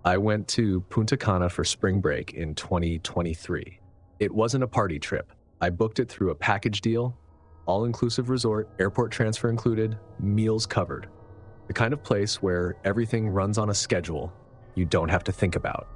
I went to Punta Cana for spring break in 2023. It wasn't a party trip. I booked it through a package deal, all-inclusive resort, airport transfer included, meals covered. The kind of place where everything runs on a schedule you don't have to think about.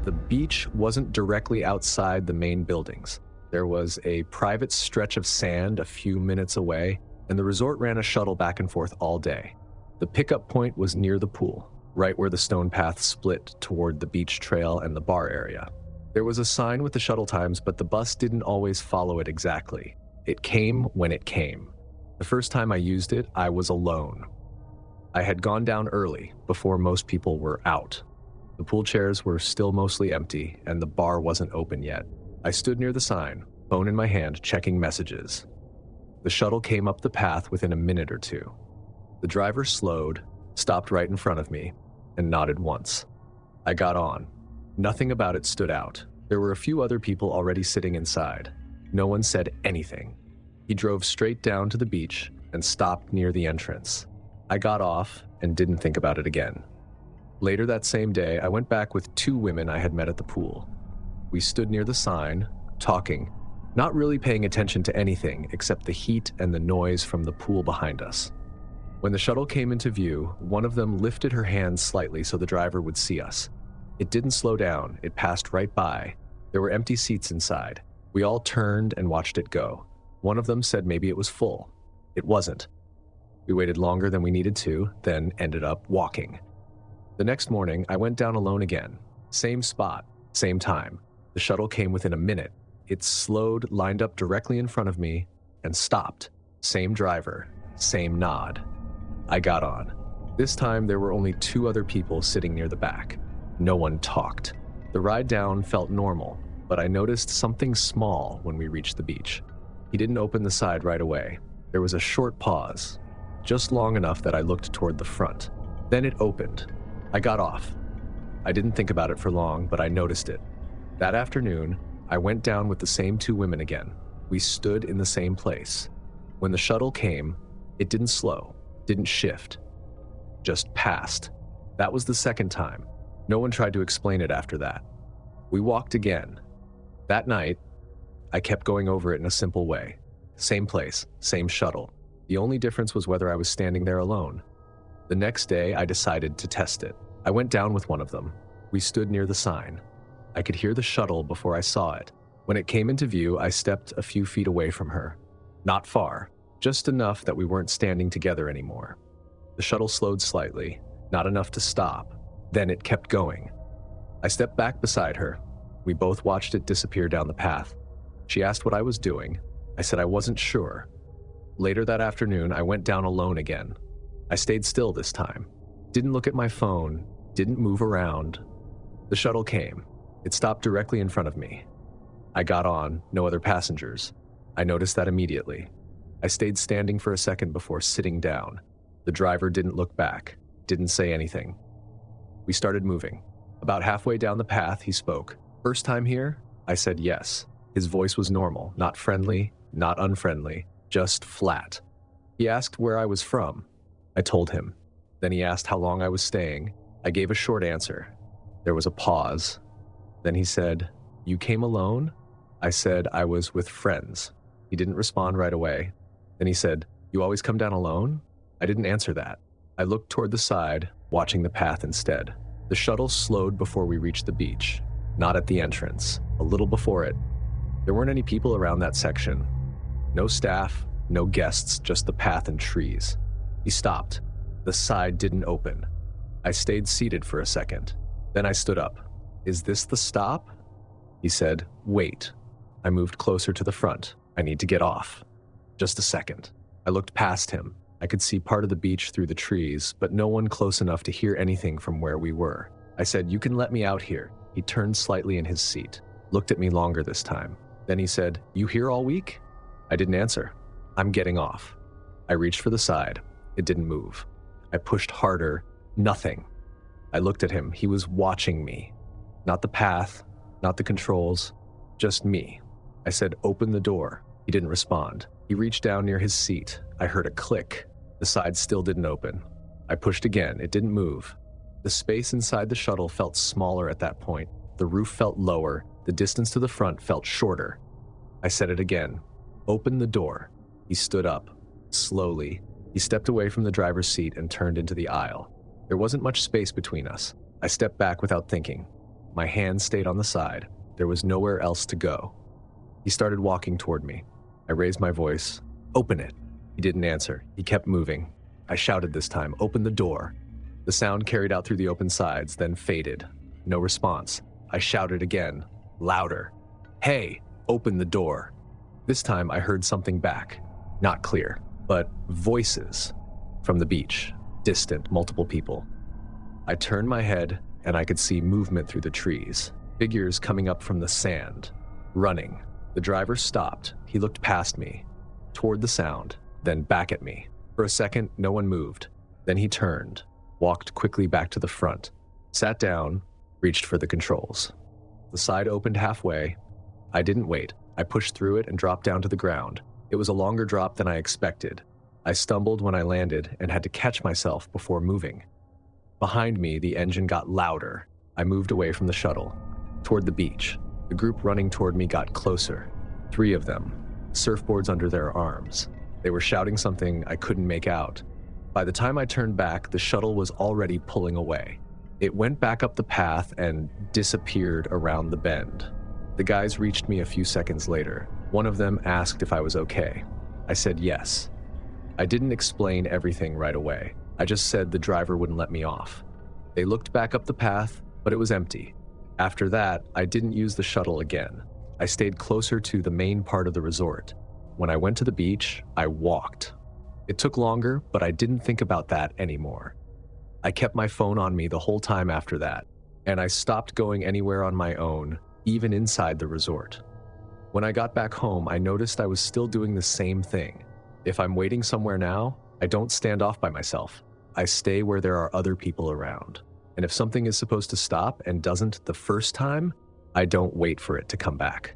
The beach wasn't directly outside the main buildings. There was a private stretch of sand a few minutes away, and the resort ran a shuttle back and forth all day. The pickup point was near the pool, right where the stone path split toward the beach trail and the bar area. There was a sign with the shuttle times, but the bus didn't always follow it exactly. It came when it came. The first time I used it, I was alone. I had gone down early, before most people were out. The pool chairs were still mostly empty, and the bar wasn't open yet. I stood near the sign, phone in my hand, checking messages. The shuttle came up the path within a minute or two. The driver slowed, stopped right in front of me, and nodded once. I got on. Nothing about it stood out. There were a few other people already sitting inside. No one said anything. He drove straight down to the beach and stopped near the entrance. I got off and didn't think about it again. Later that same day, I went back with two women I had met at the pool. We stood near the sign, talking, not really paying attention to anything except the heat and the noise from the pool behind us. When the shuttle came into view, one of them lifted her hand slightly so the driver would see us. It didn't slow down, it passed right by. There were empty seats inside. We all turned and watched it go. One of them said maybe it was full. It wasn't. We waited longer than we needed to, then ended up walking. The next morning, I went down alone again. Same spot, same time. The shuttle came within a minute. It slowed, lined up directly in front of me, and stopped. Same driver, same nod. I got on. This time, there were only two other people sitting near the back. No one talked. The ride down felt normal, but I noticed something small when we reached the beach. He didn't open the side right away. There was a short pause, just long enough that I looked toward the front. Then it opened. I got off. I didn't think about it for long, but I noticed it. That afternoon, I went down with the same two women again. We stood in the same place. When the shuttle came, it didn't slow, didn't shift, just passed. That was the second time. No one tried to explain it after that. We walked again. That night, I kept going over it in a simple way. Same place, same shuttle. The only difference was whether I was standing there alone. The next day, I decided to test it. I went down with one of them. We stood near the sign. I could hear the shuttle before I saw it. When it came into view, I stepped a few feet away from her. Not far, just enough that we weren't standing together anymore. The shuttle slowed slightly, not enough to stop. Then it kept going. I stepped back beside her. We both watched it disappear down the path. She asked what I was doing. I said I wasn't sure. Later that afternoon, I went down alone again. I stayed still this time. Didn't look at my phone, didn't move around. The shuttle came. It stopped directly in front of me. I got on, no other passengers. I noticed that immediately. I stayed standing for a second before sitting down. The driver didn't look back, didn't say anything. We started moving. About halfway down the path, he spoke. First time here? I said yes. His voice was normal, not friendly, not unfriendly, just flat. He asked where I was from. I told him. Then he asked how long I was staying. I gave a short answer. There was a pause. Then he said, "You came alone?" I said I was with friends. He didn't respond right away. Then he said, "You always come down alone?" I didn't answer that. I looked toward the side, watching the path instead. The shuttle slowed before we reached the beach, not at the entrance, a little before it. There weren't any people around that section. No staff, no guests, just the path and trees. He stopped. The side didn't open. I stayed seated for a second. Then I stood up. "Is this the stop?" He said, "Wait." I moved closer to the front. "I need to get off." "Just a second." I looked past him. I could see part of the beach through the trees, but no one close enough to hear anything from where we were. I said, "You can let me out here." He turned slightly in his seat, looked at me longer this time. Then he said, "You here all week?" I didn't answer. "I'm getting off." I reached for the side. It didn't move. I pushed harder. Nothing. I looked at him. He was watching me. Not the path, not the controls, just me. I said, "Open the door." He didn't respond. He reached down near his seat. I heard a click. The side still didn't open. I pushed again. It didn't move. The space inside the shuttle felt smaller at that point. The roof felt lower. The distance to the front felt shorter. I said it again. Open the door. He stood up. Slowly. He stepped away from the driver's seat and turned into the aisle. There wasn't much space between us. I stepped back without thinking. My hand stayed on the side. There was nowhere else to go. He started walking toward me. I raised my voice. Open it. He didn't answer. He kept moving. I shouted this time. Open the door. The sound carried out through the open sides, then faded. No response. I shouted again, louder. Hey, open the door. This time I heard something back. Not clear, but voices from the beach. Distant, multiple people. I turned my head and I could see movement through the trees. Figures coming up from the sand. Running. The driver stopped. He looked past me, toward the sound, then back at me. For a second, no one moved. Then he turned, walked quickly back to the front, sat down, reached for the controls. The side opened halfway. I didn't wait. I pushed through it and dropped down to the ground. It was a longer drop than I expected. I stumbled when I landed and had to catch myself before moving. Behind me, the engine got louder. I moved away from the shuttle, toward the beach. The group running toward me got closer. 3 of them, surfboards under their arms. They were shouting something I couldn't make out. By the time I turned back, the shuttle was already pulling away. It went back up the path and disappeared around the bend. The guys reached me a few seconds later. One of them asked if I was okay. I said yes. I didn't explain everything right away. I just said the driver wouldn't let me off. They looked back up the path, but it was empty. After that, I didn't use the shuttle again. I stayed closer to the main part of the resort. When I went to the beach, I walked. It took longer, but I didn't think about that anymore. I kept my phone on me the whole time after that, and I stopped going anywhere on my own, even inside the resort. When I got back home, I noticed I was still doing the same thing. If I'm waiting somewhere now, I don't stand off by myself. I stay where there are other people around. And if something is supposed to stop and doesn't the first time, I don't wait for it to come back.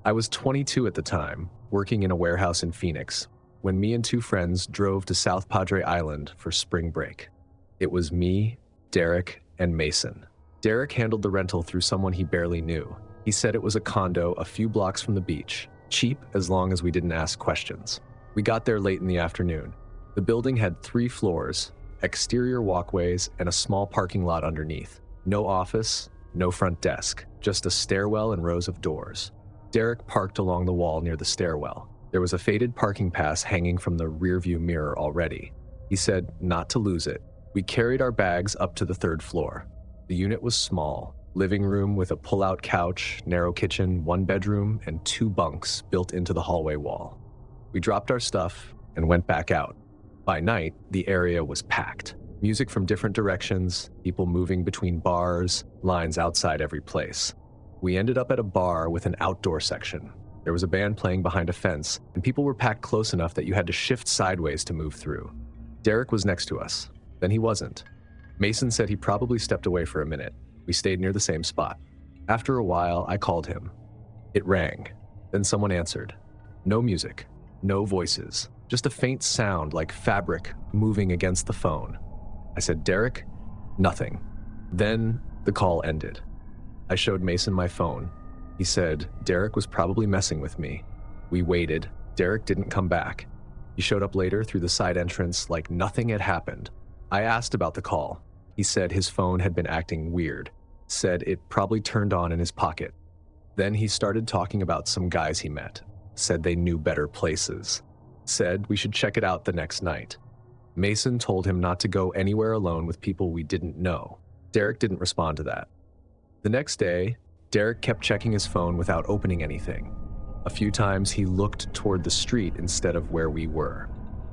I was 22 at the time, working in a warehouse in Phoenix, when me and 2 friends drove to South Padre Island for spring break. It was me, Derek, and Mason. Derek handled the rental through someone he barely knew. He said it was a condo a few blocks from the beach, cheap as long as we didn't ask questions. We got there late in the afternoon. The building had 3 floors, exterior walkways, and a small parking lot underneath. No office, no front desk, just a stairwell and rows of doors. Derek parked along the wall near the stairwell. There was a faded parking pass hanging from the rearview mirror already. He said not to lose it. We carried our bags up to the 3rd floor. The unit was small, living room with a pull-out couch, narrow kitchen, 1 bedroom, and 2 bunks built into the hallway wall. We dropped our stuff and went back out. By night, the area was packed. Music from different directions, people moving between bars, lines outside every place. We ended up at a bar with an outdoor section. There was a band playing behind a fence, and people were packed close enough that you had to shift sideways to move through. Derek was next to us. Then he wasn't. Mason said he probably stepped away for a minute. We stayed near the same spot. After a while, I called him. It rang. Then someone answered. No music, no voices, just a faint sound like fabric moving against the phone. I said, Derek? Nothing. Then the call ended. I showed Mason my phone. He said Derek was probably messing with me. We waited. Derek didn't come back. He showed up later through the side entrance like nothing had happened. I asked about the call. He said his phone had been acting weird. Said it probably turned on in his pocket. Then he started talking about some guys he met. Said they knew better places. Said we should check it out the next night. Mason told him not to go anywhere alone with people we didn't know. Derek didn't respond to that. The next day, Derek kept checking his phone without opening anything. A few times he looked toward the street instead of where we were.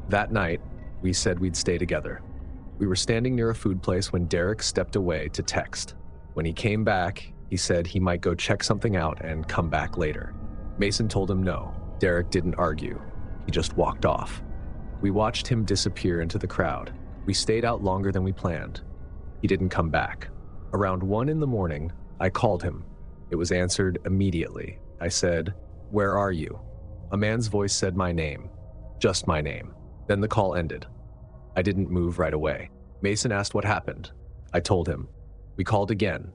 That night, we said we'd stay together. We were standing near a food place when Derek stepped away to text. When he came back, he said he might go check something out and come back later. Mason told him no. Derek didn't argue. He just walked off. We watched him disappear into the crowd. We stayed out longer than we planned. He didn't come back. Around 1 a.m, I called him. It was answered immediately. I said, "Where are you?" A man's voice said my name. Just my name. Then the call ended. I didn't move right away. Mason asked what happened. I told him. We called again.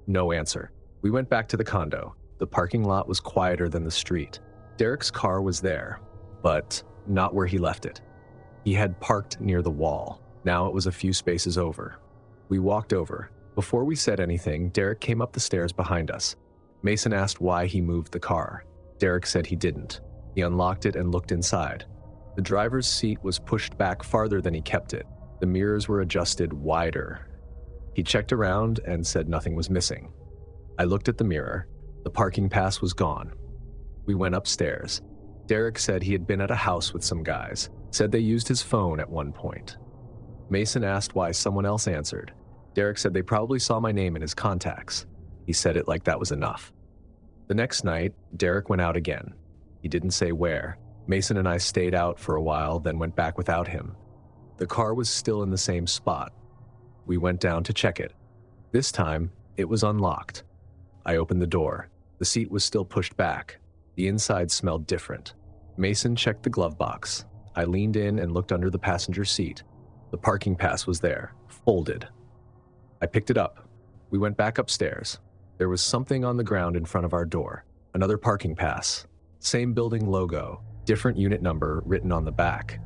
No answer. We went back to the condo. The parking lot was quieter than the street. Derek's car was there, but not where he left it. He had parked near the wall. Now it was a few spaces over. We walked over. Before we said anything, Derek came up the stairs behind us. Mason asked why he moved the car. Derek said he didn't. He unlocked it and looked inside. The driver's seat was pushed back farther than he kept it. The mirrors were adjusted wider. He checked around and said nothing was missing. I looked at the mirror. The parking pass was gone. We went upstairs. Derek said he had been at a house with some guys, said they used his phone at one point. Mason asked why someone else answered. Derek said they probably saw my name in his contacts. He said it like that was enough. The next night, Derek went out again. He didn't say where. Mason and I stayed out for a while, then went back without him. The car was still in the same spot. We went down to check it. This time, it was unlocked. I opened the door. The seat was still pushed back. The inside smelled different. Mason checked the glove box. I leaned in and looked under the passenger seat. The parking pass was there, folded. I picked it up. We went back upstairs. There was something on the ground in front of our door. Another parking pass. Same building logo, different unit number written on the back.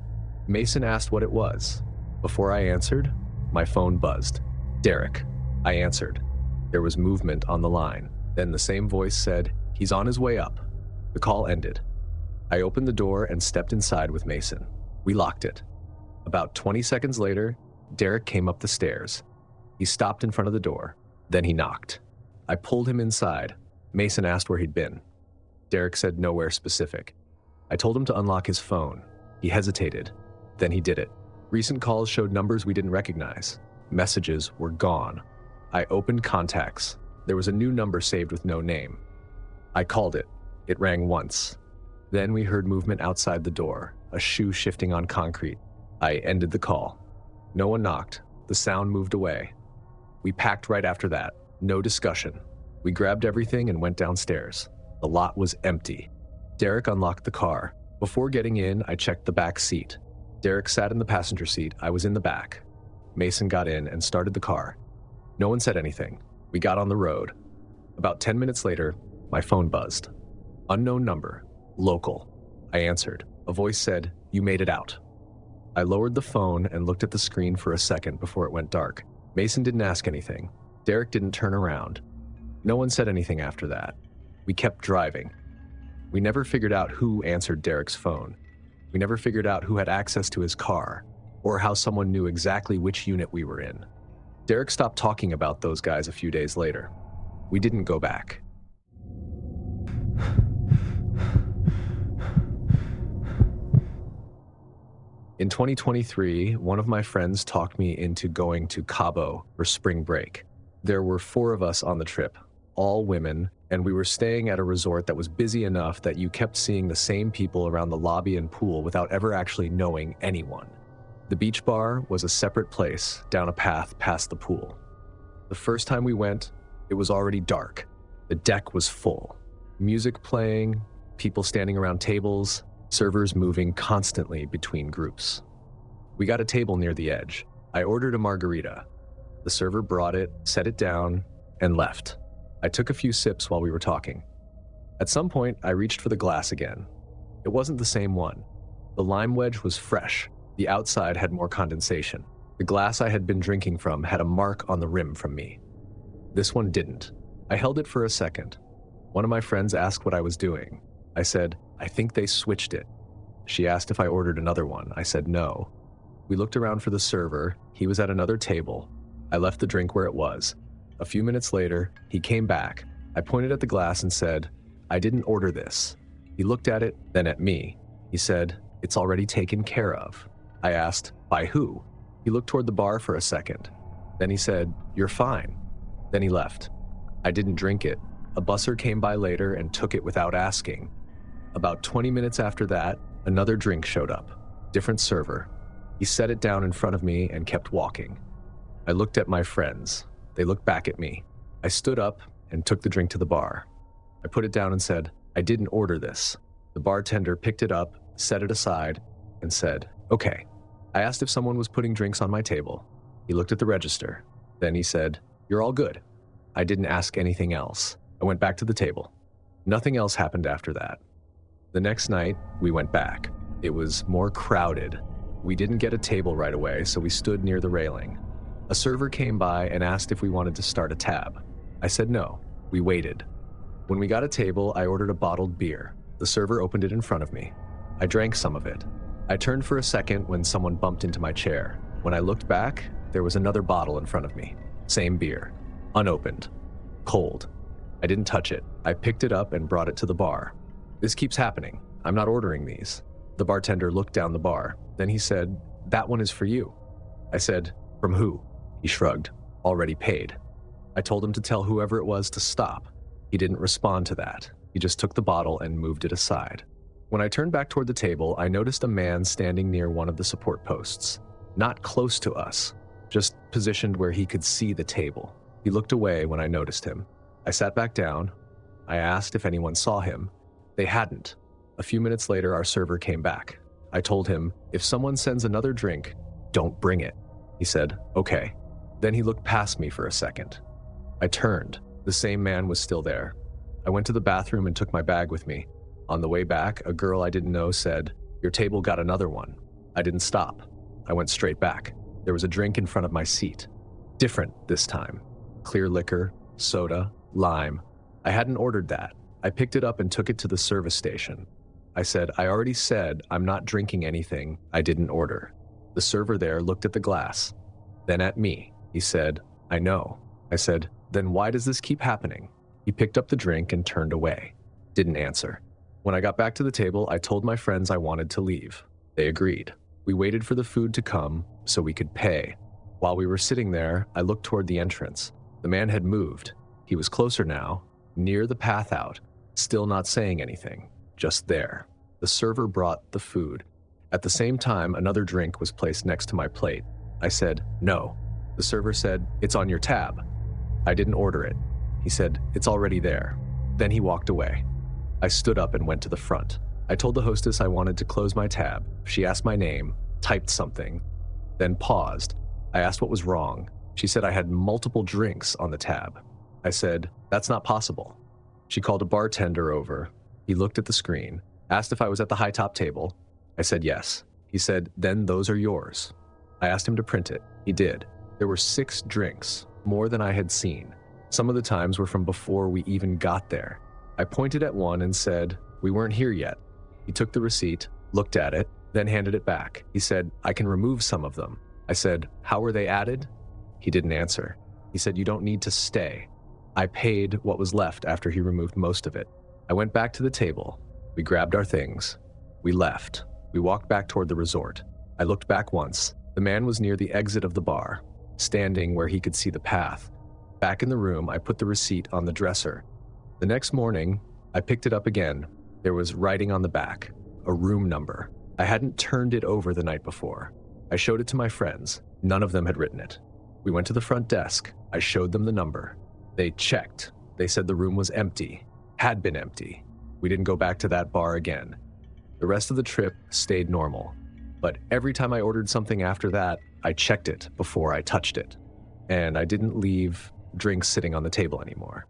Mason asked what it was. Before I answered, my phone buzzed. Derek. I answered. There was movement on the line. Then the same voice said, "He's on his way up." The call ended. I opened the door and stepped inside with Mason. We locked it. About 20 seconds later, Derek came up the stairs. He stopped in front of the door. Then he knocked. I pulled him inside. Mason asked where he'd been. Derek said nowhere specific. I told him to unlock his phone. He hesitated. Then he did it. Recent calls showed numbers we didn't recognize. Messages were gone. I opened contacts. There was a new number saved with no name. I called it. It rang once. Then we heard movement outside the door, a shoe shifting on concrete. I ended the call. No one knocked. The sound moved away. We packed right after that. No discussion. We grabbed everything and went downstairs. The lot was empty. Derek unlocked the car. Before getting in, I checked the back seat. Derek sat in the passenger seat. I was in the back. Mason got in and started the car. No one said anything. We got on the road. About 10 minutes later, my phone buzzed. Unknown number. Local. I answered. A voice said, "You made it out." I lowered the phone and looked at the screen for a second before it went dark. Mason didn't ask anything. Derek didn't turn around. No one said anything after that. We kept driving. We never figured out who answered Derek's phone. We never figured out who had access to his car, or how someone knew exactly which unit we were in. Derek stopped talking about those guys a few days later. We didn't go back. In 2023, one of my friends talked me into going to Cabo for spring break. There were 4 of us on the trip, all women, and we were staying at a resort that was busy enough that you kept seeing the same people around the lobby and pool without ever actually knowing anyone. The beach bar was a separate place down a path past the pool. The first time we went, it was already dark. The deck was full. Music playing, people standing around tables, servers moving constantly between groups. We got a table near the edge. I ordered a margarita. The server brought it, set it down, and left. I took a few sips while we were talking. At some point, I reached for the glass again. It wasn't the same one. The lime wedge was fresh. The outside had more condensation. The glass I had been drinking from had a mark on the rim from me. This one didn't. I held it for a second. One of my friends asked what I was doing. I said, "I think they switched it." She asked if I ordered another one. I said no. We looked around for the server. He was at another table. I left the drink where it was. A few minutes later, he came back. I pointed at the glass and said, "I didn't order this." He looked at it, then at me. He said, "It's already taken care of." I asked, "By who?" He looked toward the bar for a second. Then he said, "You're fine." Then he left. I didn't drink it. A busser came by later and took it without asking. About 20 minutes after that, another drink showed up. Different server. He set it down in front of me and kept walking. I looked at my friends. They looked back at me. I stood up and took the drink to the bar. I put it down and said, "I didn't order this." The bartender picked it up, set it aside, and said, "Okay." I asked if someone was putting drinks on my table. He looked at the register. Then he said, "You're all good." I didn't ask anything else. I went back to the table. Nothing else happened after that. The next night, we went back. It was more crowded. We didn't get a table right away, so we stood near the railing. A server came by and asked if we wanted to start a tab. I said no. We waited. When we got a table, I ordered a bottled beer. The server opened it in front of me. I drank some of it. I turned for a second when someone bumped into my chair. When I looked back, there was another bottle in front of me. Same beer. Unopened. Cold. I didn't touch it. I picked it up and brought it to the bar. This keeps happening. I'm not ordering these. The bartender looked down the bar. Then he said, "That one is for you." I said, "From who?" He shrugged. "Already paid." I told him to tell whoever it was to stop. He didn't respond to that. He just took the bottle and moved it aside. When I turned back toward the table, I noticed a man standing near one of the support posts. Not close to us, just positioned where he could see the table. He looked away when I noticed him. I sat back down. I asked if anyone saw him. They hadn't. A few minutes later, our server came back. I told him, "If someone sends another drink, don't bring it." He said, "Okay." Then he looked past me for a second. I turned. The same man was still there. I went to the bathroom and took my bag with me. On the way back, a girl I didn't know said, "Your table got another one." I didn't stop. I went straight back. There was a drink in front of my seat. Different this time. Clear liquor, soda, lime. I hadn't ordered that. I picked it up and took it to the service station. I said, "I already said I'm not drinking anything I didn't order." The server there looked at the glass, then at me. He said, "I know." I said, "Then why does this keep happening?" He picked up the drink and turned away. Didn't answer. When I got back to the table, I told my friends I wanted to leave. They agreed. We waited for the food to come so we could pay. While we were sitting there, I looked toward the entrance. The man had moved. He was closer now, near the path out, still not saying anything, just there. The server brought the food. At the same time, another drink was placed next to my plate. I said, "No." The server said, "It's on your tab." I didn't order it. He said, "It's already there." Then he walked away. I stood up and went to the front. I told the hostess I wanted to close my tab. She asked my name, typed something, then paused. I asked what was wrong. She said I had multiple drinks on the tab. I said, "That's not possible." She called a bartender over. He looked at the screen, asked if I was at the high top table. I said yes. He said, "Then those are yours." I asked him to print it. He did. There were 6 drinks, more than I had seen. Some of the times were from before we even got there. I pointed at one and said, "We weren't here yet." He took the receipt, looked at it, then handed it back. He said, "I can remove some of them." I said, "How were they added?" He didn't answer. He said, "You don't need to stay." I paid what was left after he removed most of it. I went back to the table. We grabbed our things. We left. We walked back toward the resort. I looked back once. The man was near the exit of the bar, standing where he could see the path. Back in the room, I put the receipt on the dresser. The next morning, I picked it up again. There was writing on the back, a room number. I hadn't turned it over the night before. I showed it to my friends. None of them had written it. We went to the front desk. I showed them the number. They checked. They said the room was empty, had been empty. We didn't go back to that bar again. The rest of the trip stayed normal. But every time I ordered something after that, I checked it before I touched it. And I didn't leave drinks sitting on the table anymore.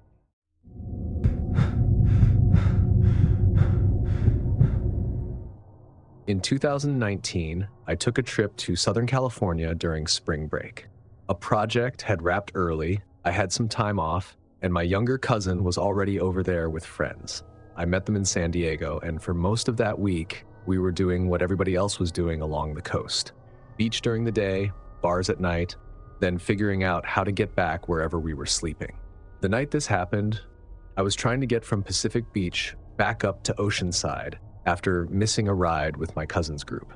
In 2019, I took a trip to Southern California during spring break. A project had wrapped early, I had some time off, and my younger cousin was already over there with friends. I met them in San Diego, and for most of that week, we were doing what everybody else was doing along the coast. Beach during the day, bars at night, then figuring out how to get back wherever we were sleeping. The night this happened, I was trying to get from Pacific Beach back up to Oceanside after missing a ride with my cousin's group.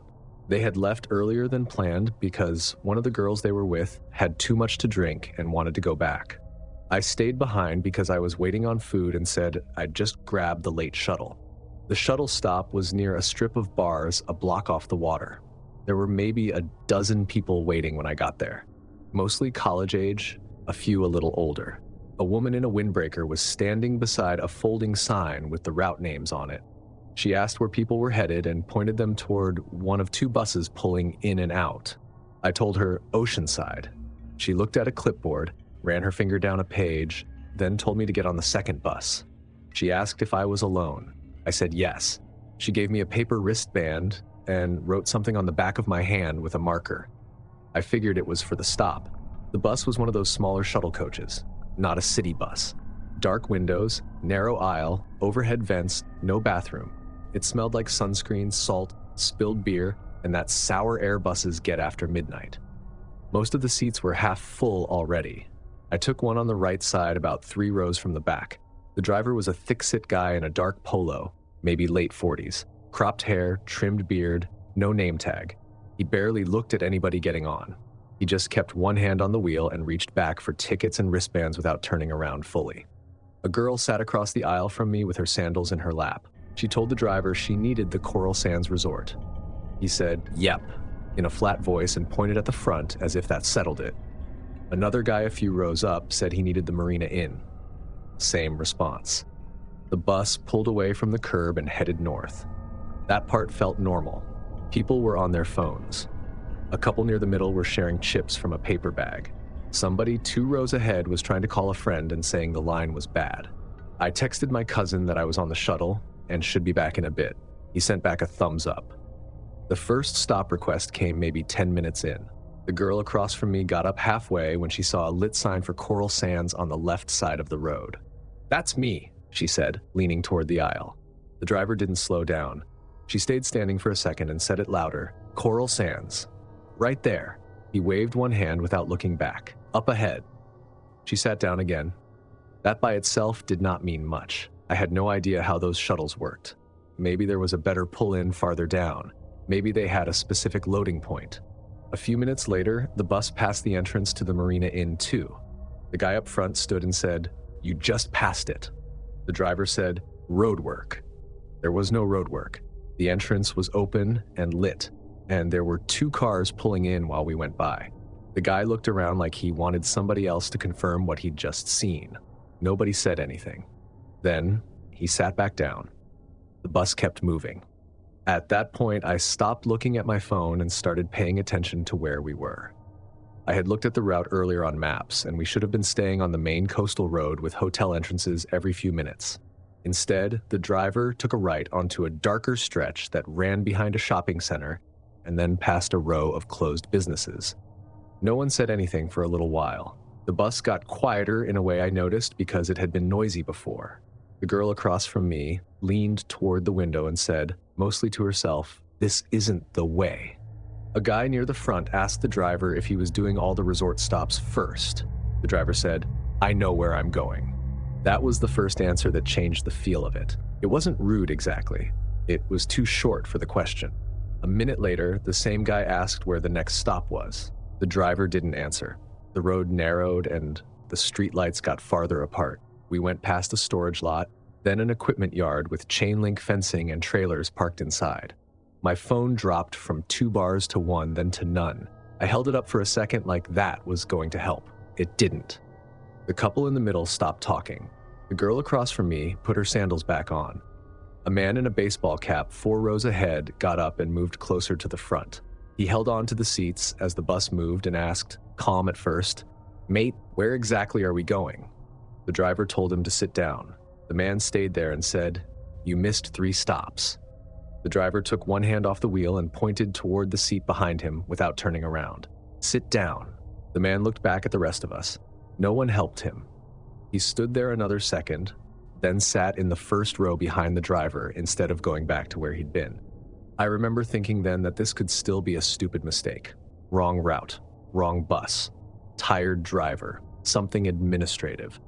They had left earlier than planned because one of the girls they were with had too much to drink and wanted to go back. I stayed behind because I was waiting on food and said I'd just grab the late shuttle. The shuttle stop was near a strip of bars a block off the water. There were maybe a dozen people waiting when I got there. Mostly college age, a few a little older. A woman in a windbreaker was standing beside a folding sign with the route names on it. She asked where people were headed and pointed them toward one of two buses pulling in and out. I told her Oceanside. She looked at a clipboard, ran her finger down a page, then told me to get on the second bus. She asked if I was alone. I said yes. She gave me a paper wristband and wrote something on the back of my hand with a marker. I figured it was for the stop. The bus was one of those smaller shuttle coaches, not a city bus. Dark windows, narrow aisle, overhead vents, no bathroom. It smelled like sunscreen, salt, spilled beer, and that sour air buses get after midnight. Most of the seats were half full already. I took one on the right side about 3 rows from the back. The driver was a thick-set guy in a dark polo, maybe late 40s. Cropped hair, trimmed beard, no name tag. He barely looked at anybody getting on. He just kept one hand on the wheel and reached back for tickets and wristbands without turning around fully. A girl sat across the aisle from me with her sandals in her lap. She told the driver she needed the Coral Sands Resort. He said, "Yep," in a flat voice and pointed at the front as if that settled it. Another guy a few rows up said he needed the Marina Inn. Same response. The bus pulled away from the curb and headed north. That part felt normal. People were on their phones. A couple near the middle were sharing chips from a paper bag. Somebody 2 rows ahead was trying to call a friend and saying the line was bad. I texted my cousin that I was on the shuttle and should be back in a bit. He sent back a thumbs up. The first stop request came maybe 10 minutes in. The girl across from me got up halfway when she saw a lit sign for Coral Sands on the left side of the road. "That's me," she said, leaning toward the aisle. The driver didn't slow down. She stayed standing for a second and said it louder, "Coral Sands. Right there." He waved one hand without looking back. "Up ahead." She sat down again. That by itself did not mean much. I had no idea how those shuttles worked. Maybe there was a better pull-in farther down. Maybe they had a specific loading point. A few minutes later, the bus passed the entrance to the Marina Inn too. The guy up front stood and said, "You just passed it." The driver said, "Roadwork." There was no roadwork. The entrance was open and lit, and there were 2 cars pulling in while we went by. The guy looked around like he wanted somebody else to confirm what he'd just seen. Nobody said anything. Then he sat back down. The bus kept moving. At that point, I stopped looking at my phone and started paying attention to where we were. I had looked at the route earlier on maps, and we should have been staying on the main coastal road with hotel entrances every few minutes. Instead, the driver took a right onto a darker stretch that ran behind a shopping center and then past a row of closed businesses. No one said anything for a little while. The bus got quieter in a way I noticed because it had been noisy before. The girl across from me leaned toward the window and said, mostly to herself, "This isn't the way." A guy near the front asked the driver if he was doing all the resort stops first. The driver said, "I know where I'm going." That was the first answer that changed the feel of it. It wasn't rude exactly. It was too short for the question. A minute later, the same guy asked where the next stop was. The driver didn't answer. The road narrowed and the streetlights got farther apart. We went past a storage lot, then an equipment yard with chain link fencing and trailers parked inside. My phone dropped from 2 bars to 1, then to none. I held it up for a second like that was going to help. It didn't. The couple in the middle stopped talking. The girl across from me put her sandals back on. A man in a baseball cap 4 rows ahead got up and moved closer to the front. He held on to the seats as the bus moved and asked, calm at first, "Mate, where exactly are we going?" The driver told him to sit down. The man stayed there and said, "You missed 3 stops." The driver took one hand off the wheel and pointed toward the seat behind him without turning around. "Sit down." The man looked back at the rest of us. No one helped him. He stood there another second, then sat in the first row behind the driver instead of going back to where he'd been. I remember thinking then that this could still be a stupid mistake. Wrong route, wrong bus, tired driver, something administrative.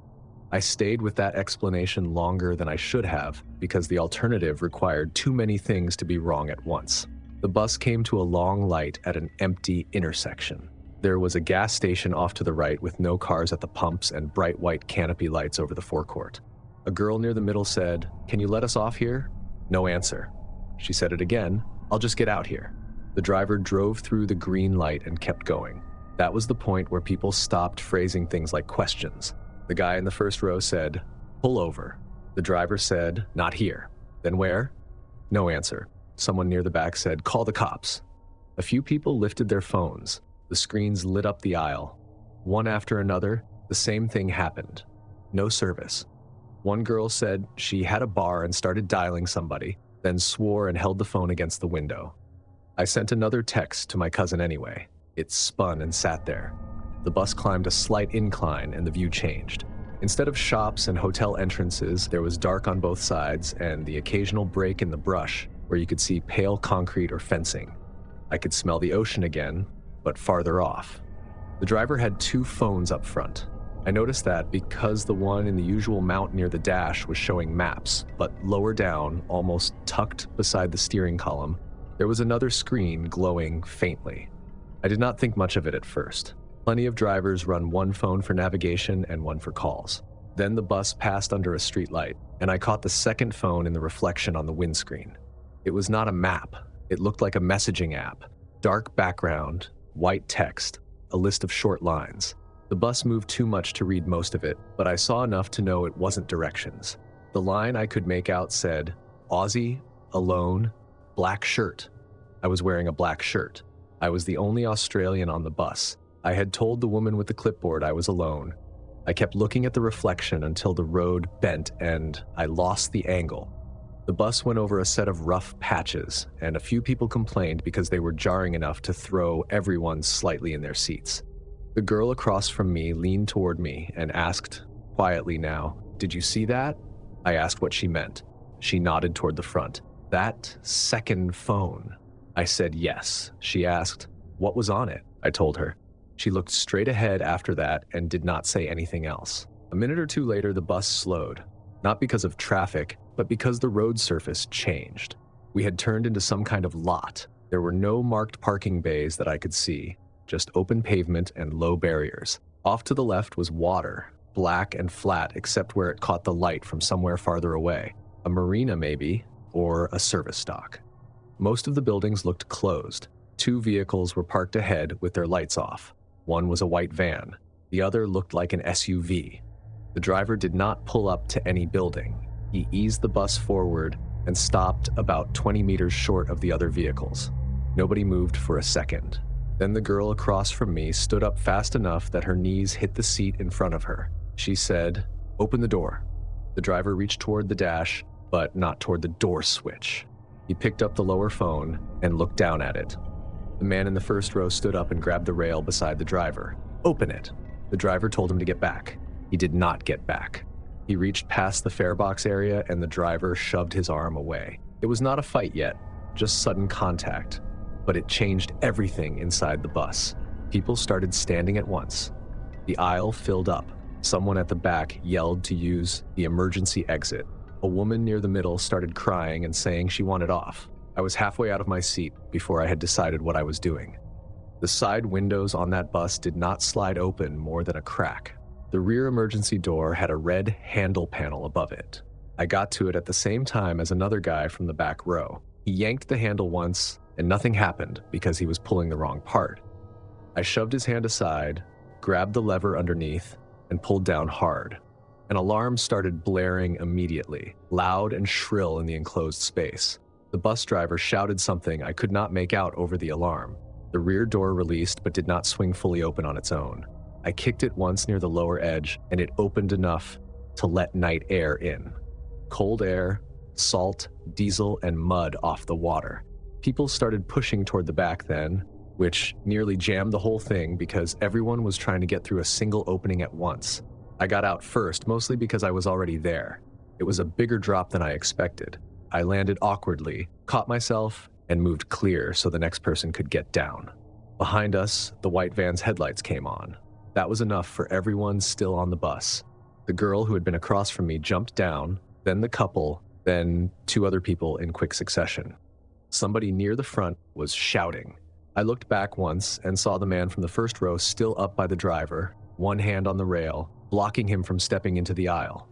I stayed with that explanation longer than I should have because the alternative required too many things to be wrong at once. The bus came to a long light at an empty intersection. There was a gas station off to the right with no cars at the pumps and bright white canopy lights over the forecourt. A girl near the middle said, "Can you let us off here?" No answer. She said it again, "I'll just get out here." The driver drove through the green light and kept going. That was the point where people stopped phrasing things like questions. The guy in the first row said, "Pull over." The driver said, "Not here." "Then where?" No answer. Someone near the back said, "Call the cops." A few people lifted their phones. The screens lit up the aisle. One after another, the same thing happened. No service. One girl said she had a bar and started dialing somebody, then swore and held the phone against the window. I sent another text to my cousin anyway. It spun and sat there. The bus climbed a slight incline and the view changed. Instead of shops and hotel entrances, there was dark on both sides and the occasional break in the brush where you could see pale concrete or fencing. I could smell the ocean again, but farther off. The driver had 2 phones up front. I noticed that because the one in the usual mount near the dash was showing maps, but lower down, almost tucked beside the steering column, there was another screen glowing faintly. I did not think much of it at first. Plenty of drivers run one phone for navigation and one for calls. Then the bus passed under a streetlight, and I caught the second phone in the reflection on the windscreen. It was not a map. It looked like a messaging app. Dark background, white text, a list of short lines. The bus moved too much to read most of it, but I saw enough to know it wasn't directions. The line I could make out said, "Aussie, alone, black shirt." I was wearing a black shirt. I was the only Australian on the bus. I had told the woman with the clipboard I was alone. I kept looking at the reflection until the road bent and I lost the angle. The bus went over a set of rough patches, and a few people complained because they were jarring enough to throw everyone slightly in their seats. The girl across from me leaned toward me and asked, quietly now, "Did you see that?" I asked what she meant. She nodded toward the front. "That second phone." I said yes. She asked, "What was on it?" I told her. She looked straight ahead after that and did not say anything else. A minute or two later, the bus slowed. Not because of traffic, but because the road surface changed. We had turned into some kind of lot. There were no marked parking bays that I could see, just open pavement and low barriers. Off to the left was water, black and flat except where it caught the light from somewhere farther away. A marina maybe, or a service dock. Most of the buildings looked closed. 2 vehicles were parked ahead with their lights off. One was a white van. The other looked like an SUV. The driver did not pull up to any building. He eased the bus forward and stopped about 20 meters short of the other vehicles. Nobody moved for a second. Then the girl across from me stood up fast enough that her knees hit the seat in front of her. She said, "Open the door." The driver reached toward the dash, but not toward the door switch. He picked up the lower phone and looked down at it. The man in the first row stood up and grabbed the rail beside the driver. "Open it." The driver told him to get back. He did not get back. He reached past the fare box area and the driver shoved his arm away. It was not a fight yet, just sudden contact, but it changed everything inside the bus. People started standing at once. The aisle filled up. Someone at the back yelled to use the emergency exit. A woman near the middle started crying and saying she wanted off. I was halfway out of my seat before I had decided what I was doing. The side windows on that bus did not slide open more than a crack. The rear emergency door had a red handle panel above it. I got to it at the same time as another guy from the back row. He yanked the handle once, and nothing happened because he was pulling the wrong part. I shoved his hand aside, grabbed the lever underneath, and pulled down hard. An alarm started blaring immediately, loud and shrill in the enclosed space. The bus driver shouted something I could not make out over the alarm. The rear door released but did not swing fully open on its own. I kicked it once near the lower edge, and it opened enough to let night air in. Cold air, salt, diesel, and mud off the water. People started pushing toward the back then, which nearly jammed the whole thing because everyone was trying to get through a single opening at once. I got out first, mostly because I was already there. It was a bigger drop than I expected. I landed awkwardly, caught myself, and moved clear so the next person could get down. Behind us, the white van's headlights came on. That was enough for everyone still on the bus. The girl who had been across from me jumped down, then the couple, then 2 other people in quick succession. Somebody near the front was shouting. I looked back once and saw the man from the first row still up by the driver, one hand on the rail, blocking him from stepping into the aisle.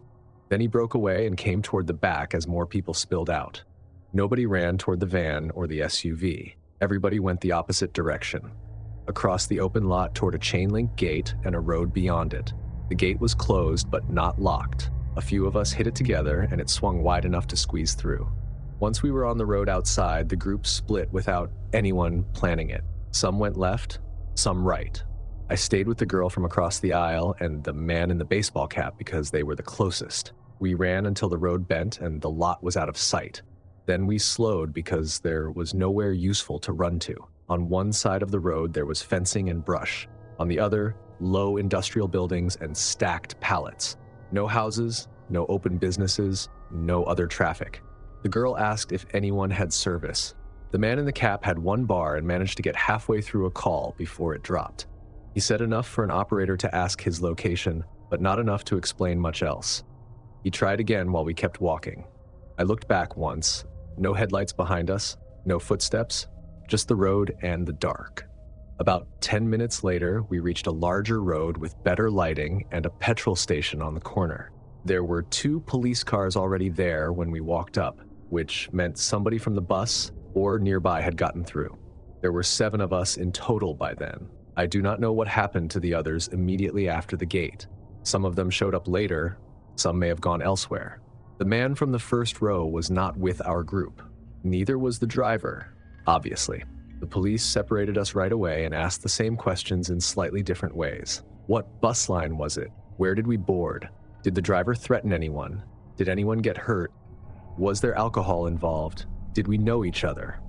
Then he broke away and came toward the back as more people spilled out. Nobody ran toward the van or the SUV. Everybody went the opposite direction. Across the open lot toward a chain-link gate and a road beyond it. The gate was closed but not locked. A few of us hit it together and it swung wide enough to squeeze through. Once we were on the road outside, the group split without anyone planning it. Some went left, some right. I stayed with the girl from across the aisle and the man in the baseball cap because they were the closest. We ran until the road bent and the lot was out of sight. Then we slowed because there was nowhere useful to run to. On one side of the road, there was fencing and brush. On the other, low industrial buildings and stacked pallets. No houses, no open businesses, no other traffic. The girl asked if anyone had service. The man in the cap had one bar and managed to get halfway through a call before it dropped. He said enough for an operator to ask his location, but not enough to explain much else. He tried again while we kept walking. I looked back once. No headlights behind us, no footsteps, just the road and the dark. About 10 minutes later, we reached a larger road with better lighting and a petrol station on the corner. There were 2 police cars already there when we walked up, which meant somebody from the bus or nearby had gotten through. There were 7 of us in total by then. I do not know what happened to the others immediately after the gate. Some of them showed up later, some may have gone elsewhere. The man from the first row was not with our group. Neither was the driver, obviously. The police separated us right away and asked the same questions in slightly different ways. What bus line was it? Where did we board? Did the driver threaten anyone? Did anyone get hurt? Was there alcohol involved? Did we know each other?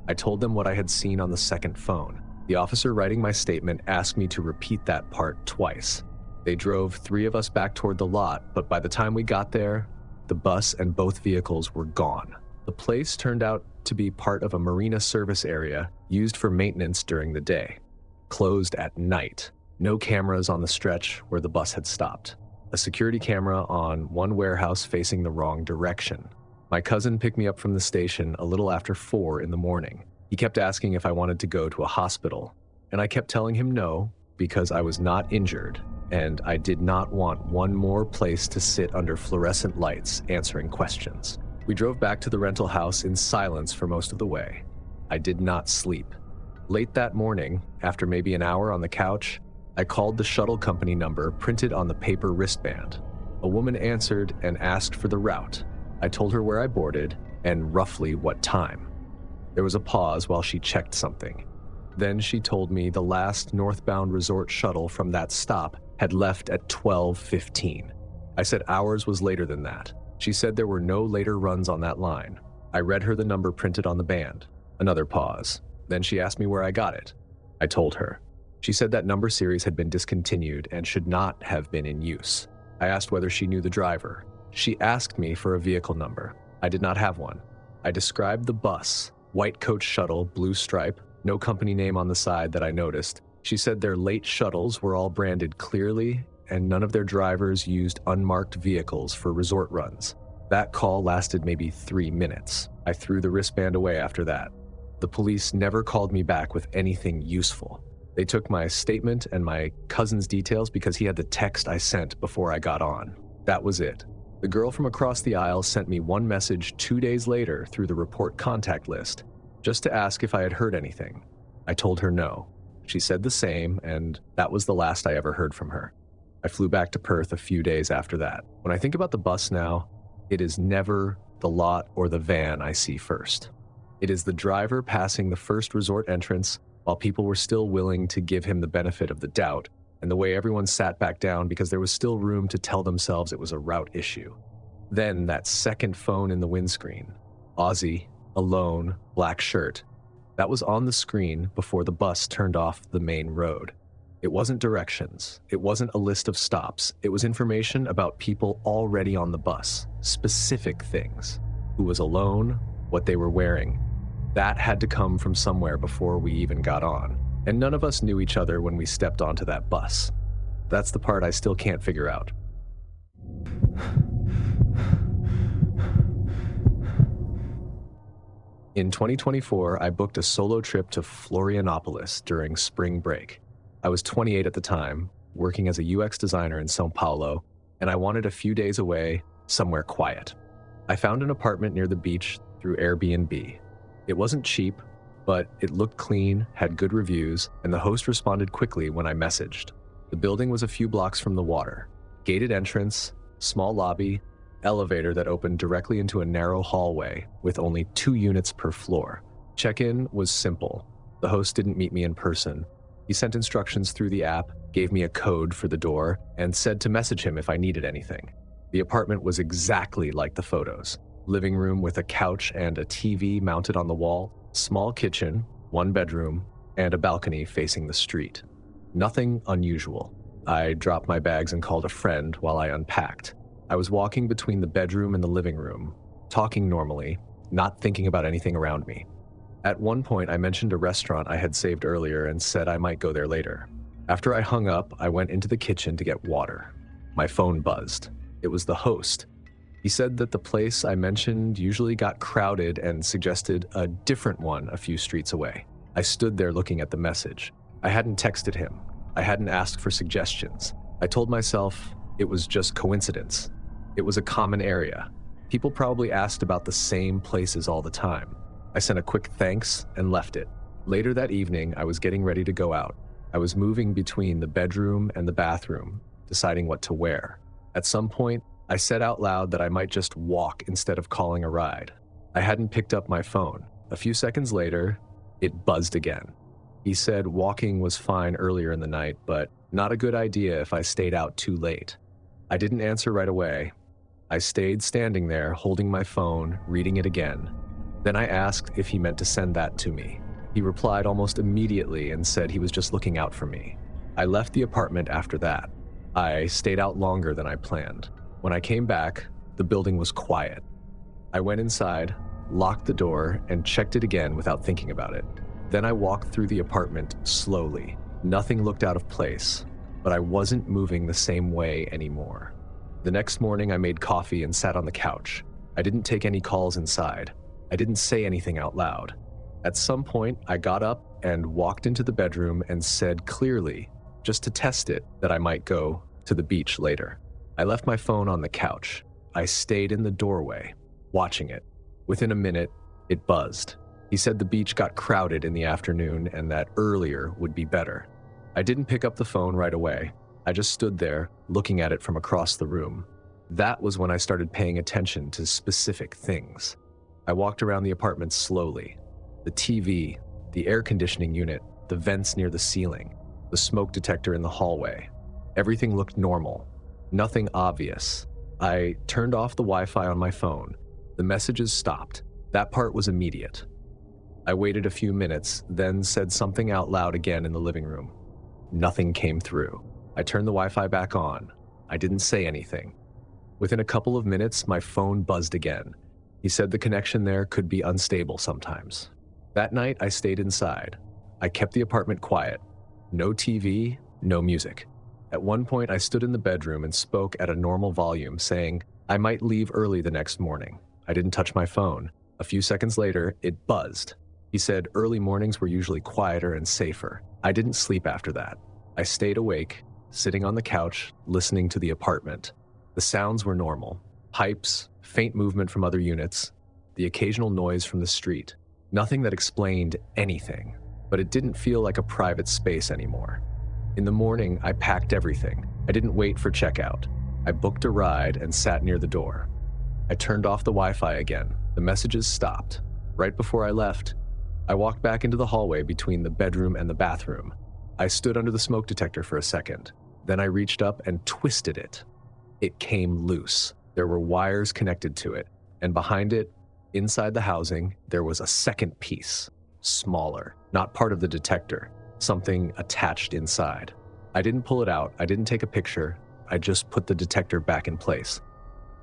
I told them what I had seen on the second phone. The officer writing my statement asked me to repeat that part twice. They drove 3 of us back toward the lot, but by the time we got there, the bus and both vehicles were gone. The place turned out to be part of a marina service area used for maintenance during the day. Closed at night. No cameras on the stretch where the bus had stopped. A security camera on one warehouse facing the wrong direction. My cousin picked me up from the station a little after 4 in the morning. He kept asking if I wanted to go to a hospital, and I kept telling him no because I was not injured, and I did not want one more place to sit under fluorescent lights answering questions. We drove back to the rental house in silence for most of the way. I did not sleep. Late that morning, after maybe an hour on the couch, I called the shuttle company number printed on the paper wristband. A woman answered and asked for the route. I told her where I boarded and roughly what time. There was a pause while she checked something. Then she told me the last northbound resort shuttle from that stop had left at 12:15. I said ours was later than that. She said there were no later runs on that line. I read her the number printed on the band. Another pause. Then she asked me where I got it. I told her. She said that number series had been discontinued and should not have been in use. I asked whether she knew the driver. She asked me for a vehicle number. I did not have one. I described the bus, white coach shuttle, blue stripe, no company name on the side that I noticed. She said their late shuttles were all branded clearly and none of their drivers used unmarked vehicles for resort runs. That call lasted maybe 3 minutes. I threw the wristband away after that. The police never called me back with anything useful. They took my statement and my cousin's details because he had the text I sent before I got on. That was it. The girl from across the aisle sent me one message 2 days later through the report contact list, just to ask if I had heard anything. I told her no. She said the same, and that was the last I ever heard from her. I flew back to Perth a few days after that. When I think about the bus now, it is never the lot or the van I see first. It is the driver passing the first resort entrance while people were still willing to give him the benefit of the doubt, and the way everyone sat back down because there was still room to tell themselves it was a route issue. Then that second phone in the windscreen. Aussie, alone, black shirt. That was on the screen before the bus turned off the main road. It wasn't directions. It wasn't a list of stops. It was information about people already on the bus, specific things. Who was alone, what they were wearing. That had to come from somewhere before we even got on. And none of us knew each other when we stepped onto that bus. That's the part I still can't figure out. In 2024, I booked a solo trip to Florianopolis during spring break. I was 28 at the time, working as a UX designer in São Paulo, and I wanted a few days away, somewhere quiet. I found an apartment near the beach through Airbnb. It wasn't cheap, but it looked clean, had good reviews, and the host responded quickly when I messaged. The building was a few blocks from the water. Gated entrance, small lobby, elevator that opened directly into a narrow hallway with only 2 units per floor. Check-in was simple. The host didn't meet me in person. He sent instructions through the app, gave me a code for the door, and said to message him if I needed anything. The apartment was exactly like the photos. Living room with a couch and a TV mounted on the wall, small kitchen, 1 bedroom, and a balcony facing the street. Nothing unusual. I dropped my bags and called a friend while I unpacked. I was walking between the bedroom and the living room, talking normally, not thinking about anything around me. At one point, I mentioned a restaurant I had saved earlier and said I might go there later. After I hung up, I went into the kitchen to get water. My phone buzzed. It was the host. He said that the place I mentioned usually got crowded and suggested a different one a few streets away. I stood there looking at the message. I hadn't texted him. I hadn't asked for suggestions. I told myself it was just coincidence. It was a common area. People probably asked about the same places all the time. I sent a quick thanks and left it. Later that evening, I was getting ready to go out. I was moving between the bedroom and the bathroom, deciding what to wear. At some point, I said out loud that I might just walk instead of calling a ride. I hadn't picked up my phone. A few seconds later, it buzzed again. He said walking was fine earlier in the night, but not a good idea if I stayed out too late. I didn't answer right away. I stayed standing there, holding my phone, reading it again. Then I asked if he meant to send that to me. He replied almost immediately and said he was just looking out for me. I left the apartment after that. I stayed out longer than I planned. When I came back, the building was quiet. I went inside, locked the door, and checked it again without thinking about it. Then I walked through the apartment slowly. Nothing looked out of place, but I wasn't moving the same way anymore. The next morning, I made coffee and sat on the couch. I didn't take any calls inside. I didn't say anything out loud. At some point, I got up and walked into the bedroom and said clearly, just to test it, that I might go to the beach later. I left my phone on the couch. I stayed in the doorway, watching it. Within a minute, it buzzed. He said the beach got crowded in the afternoon and that earlier would be better. I didn't pick up the phone right away. I just stood there, looking at it from across the room. That was when I started paying attention to specific things. I walked around the apartment slowly. The TV, the air conditioning unit, the vents near the ceiling, the smoke detector in the hallway. Everything looked normal. Nothing obvious. I turned off the Wi-Fi on my phone. The messages stopped. That part was immediate. I waited a few minutes, then said something out loud again in the living room. Nothing came through. I turned the Wi-Fi back on. I didn't say anything. Within a couple of minutes, my phone buzzed again. He said the connection there could be unstable sometimes. That night, I stayed inside. I kept the apartment quiet. No TV, no music. At one point, I stood in the bedroom and spoke at a normal volume, saying I might leave early the next morning. I didn't touch my phone. A few seconds later, it buzzed. He said early mornings were usually quieter and safer. I didn't sleep after that. I stayed awake, sitting on the couch, listening to the apartment. The sounds were normal. Pipes, faint movement from other units, the occasional noise from the street. Nothing that explained anything, but it didn't feel like a private space anymore. In the morning, I packed everything. I didn't wait for checkout. I booked a ride and sat near the door. I turned off the Wi-Fi again. The messages stopped. Right before I left, I walked back into the hallway between the bedroom and the bathroom. I stood under the smoke detector for a second. Then I reached up and twisted it. It came loose. There were wires connected to it, and behind it, inside the housing, there was a second piece, smaller, not part of the detector, something attached inside. I didn't pull it out, I didn't take a picture, I just put the detector back in place.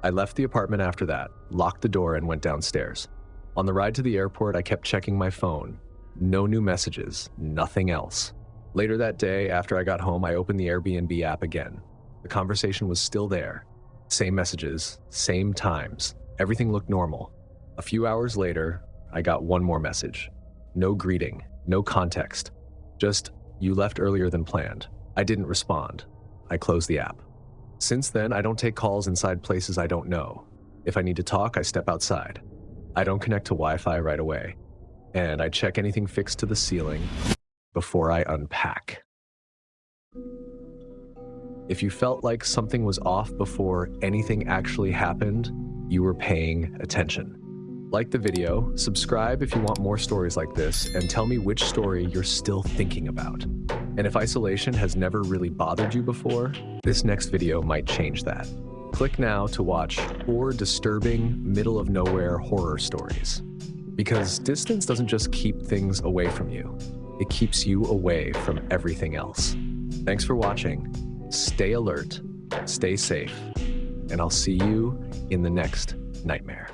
I left the apartment after that, locked the door, and went downstairs. On the ride to the airport, I kept checking my phone. No new messages, nothing else. Later that day, after I got home, I opened the Airbnb app again. The conversation was still there. Same messages, same times. Everything looked normal. A few hours later, I got one more message. No greeting, no context. Just, you left earlier than planned. I didn't respond. I closed the app. Since then, I don't take calls inside places I don't know. If I need to talk, I step outside. I don't connect to Wi-Fi right away. And I check anything fixed to the ceiling before I unpack. If you felt like something was off before anything actually happened, you were paying attention. Like the video, subscribe if you want more stories like this, and tell me which story you're still thinking about. And if isolation has never really bothered you before, this next video might change that. Click now to watch 4 disturbing, middle-of-nowhere horror stories. Because distance doesn't just keep things away from you, it keeps you away from everything else. Thanks for watching. Stay alert, stay safe, and I'll see you in the next nightmare.